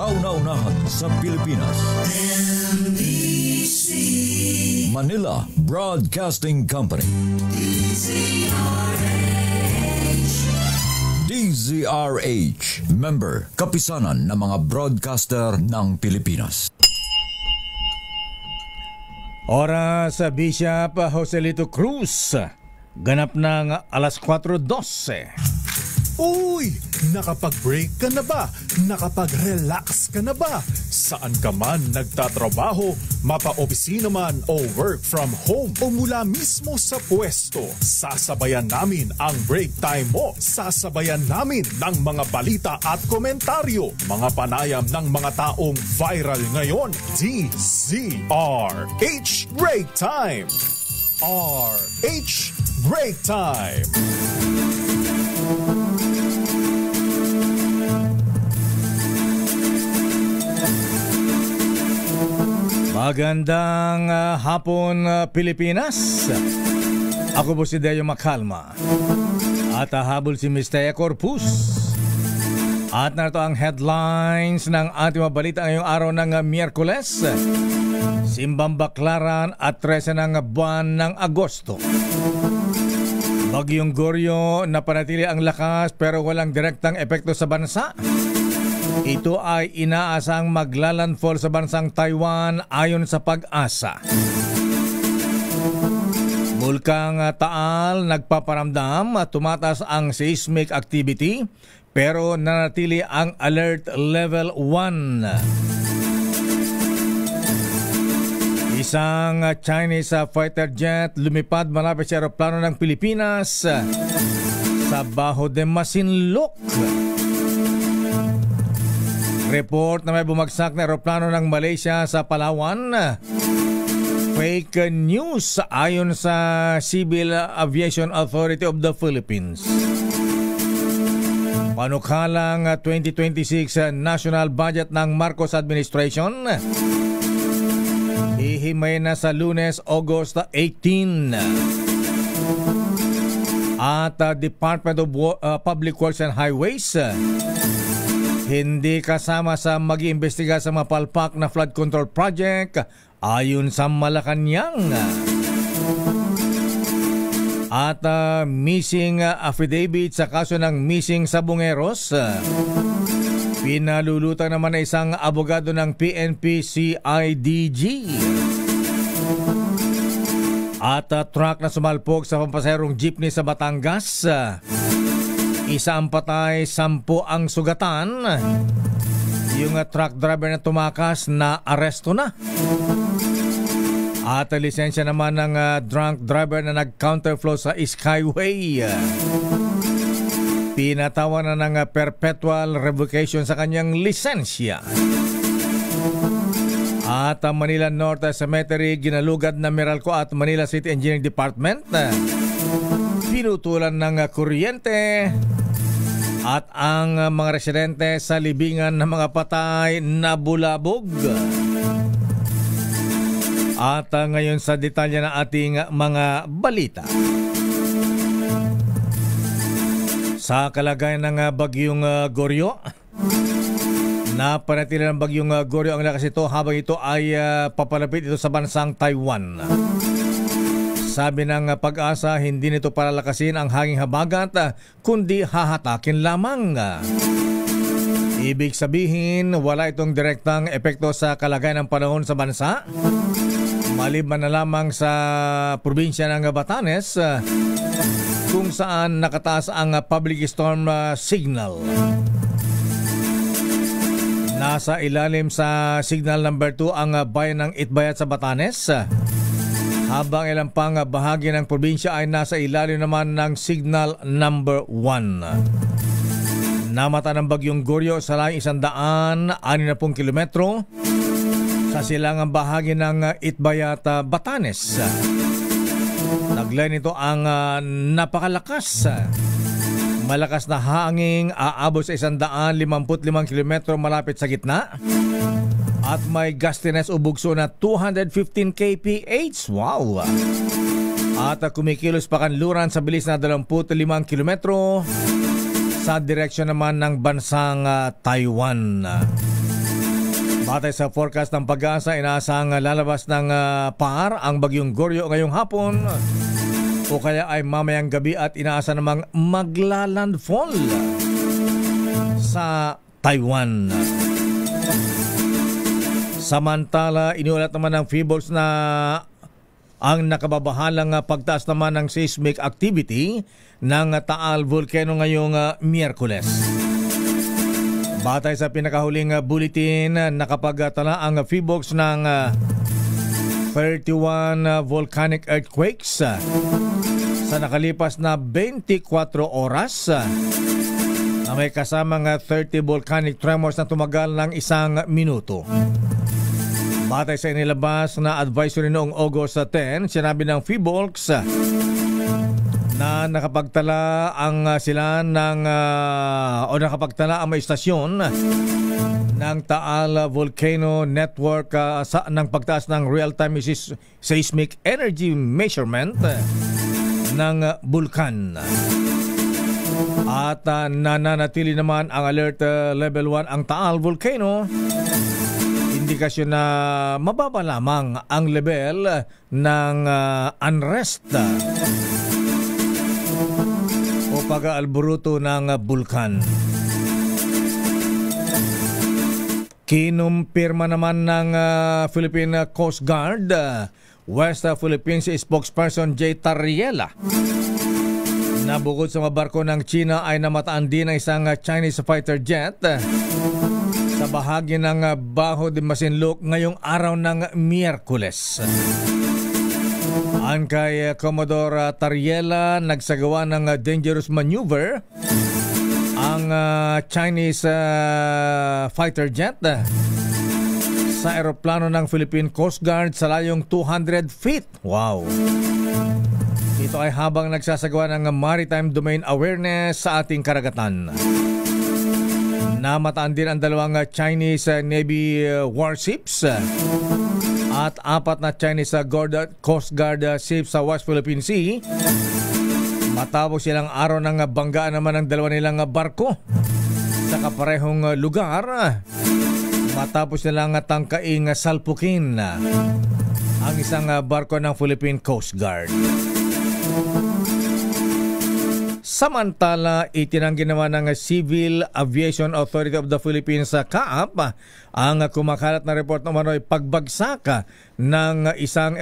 kauna-unahan sa Pilipinas. NBC Manila Broadcasting Company. DZRH, member kapisanan ng mga broadcaster ng Pilipinas. Oras sa Bishop Joselito Cruz. Ganap ng alas 4:12. Uy! Nakapag-break ka na ba? Nakapag-relax ka na ba? Saan ka man nagtatrabaho, mapa-opisina man o work from home o mula mismo sa pwesto, sasabayan namin ang break time mo. Sasabayan namin ng mga balita at komentaryo, mga panayam ng mga taong viral ngayon. DZRH Break Time! RH Break Time! Magandang hapon, Pilipinas. Ako po si Deo Macalma. At habol si Mr. Corpus. At narito ang headlines ng ating mga balita ngayong araw ng Miyerkules, Simbang Baclaran at 13 ng buwan ng Agosto. Bagyong Goryo, napanatili ang lakas pero walang direktang epekto sa bansa. Ito ay inaasang maglalandfall sa bansang Taiwan ayon sa Pag-asa. Bulkang Taal nagpaparamdam at tumataas ang seismic activity pero nanatili ang alert level 1. Isang Chinese fighter jet lumipad malapit sa eroplano ng Pilipinas sa Baho de Masinloc. Report na may bumagsak na eroplano ng Malaysia sa Palawan. Fake news ayon sa Civil Aviation Authority of the Philippines. Panukalang 2026 national budget ng Marcos Administration. Hihimay na sa Lunes, August 18. At Department of Public Works and Highways hindi kasama sa mag-iimbestiga sa mapalpak na flood control project ayon sa Malacanang. At missing affidavit sa kaso ng missing sabongeros. Pinalulutan naman na isang abogado ng PNP-CIDG. At truck na sumalpok sa pampasaherong jeepney sa Batangas. Isa ang patay, 10 ang sugatan. Yung truck driver na tumakas na aresto na. At lisensya naman ng drunk driver na nag-counterflow sa Skyway. Pinatawan na ng perpetual revocation sa kanyang lisensya. At Manila North Cemetery ginalugad na Meralco at Manila City Engineering Department. Pinutulan ng kuryente. At ang mga residente sa libingan ng mga patay na bulabog. At ngayon sa detalye ng ating mga balita. Sa kalagayan ng bagyong Goryo, napanatili ng bagyong Goryo ang lakas ito habang ito ay papalapit ito sa bansang Taiwan. Sabi ng Pag-asa, hindi nito palalakasin ang hanging habagat kundi hahatakin lamang. Ibig sabihin, wala itong direktang epekto sa kalagayan ng panahon sa bansa. Maliban na lamang sa probinsya ng Batanes kung saan nakataas ang public storm signal. Nasa ilalim sa signal number 2 ang bayan ng Itbayat sa Batanes. Habang ilang pang bahagi ng probinsya ay nasa ilalim naman ng signal number 1. Namata ng bagyong Goryo sa layo 160 kilometro sa silangang bahagi ng Itbayat, Batanes. Taglay nito ang napakalakas. Malakas na hangin aabot sa 155 kilometro malapit sa gitna. At may gustiness o bugso na 215 kph. Wow! At kumikilos pa kanluran sa bilis na 25 kilometro sa direksyon naman ng bansang Taiwan. Batay sa forecast ng Pag-asa, inaasahang lalabas ng par ang bagyong Goryo ngayong hapon o kaya ay mamayang gabi at inaasa namang maglalandfall sa Taiwan. Samantala, iniulat naman ng Feebles na ang nakababahalang pagtaas naman ng seismic activity ng Taal Volcano ngayong Miyerkules. Batay sa pinakahuling bulletin, nakapagtala ang Feebles ng 31 volcanic earthquakes sa nakalipas na 24 oras na may kasamang 30 volcanic tremors na tumagal ng 1 minuto. Batay sa inilabas na advisory noong August 10, sinabi ng Feebles na nakapagtala ang sila ng nakapagtala ang may istasyon ng Taal Volcano Network ng pagtaas ng real-time seismic energy measurement ng bulkan. At nananatili naman ang alert level 1 ang Taal Volcano. Indikasyon na mababa lamang ang level ng unrest o pag-aalburuto ng bulkan. Kinumpirma naman ng Philippine Coast Guard West Philippines spokesperson J. Tarriela na bukod sa mga barko ng China ay namataan din ng isang Chinese fighter jet sa bahagi ng Baho de Masinloc ngayong araw ng Miyerkules. Ang kay Commodore Tarriela, nagsagawa ng dangerous maneuver ang Chinese fighter jet sa eroplano ng Philippine Coast Guard sa layong 200 feet. Wow! Ito ay habang nagsasagawa ng maritime domain awareness sa ating karagatan. Namataan din ang dalawang Chinese Navy warships at 4 na Chinese Coast Guard ships sa West Philippine Sea. Matapos silang araw ng banggaan naman ng dalawa nilang barko sa kaparehong lugar. Matapos nilang tangkaing salpukin ang isang barko ng Philippine Coast Guard. Samantala, itinanggi naman ng Civil Aviation Authority of the Philippines sa CAAP ang kumakalat na report naman ay pagbagsak ng isang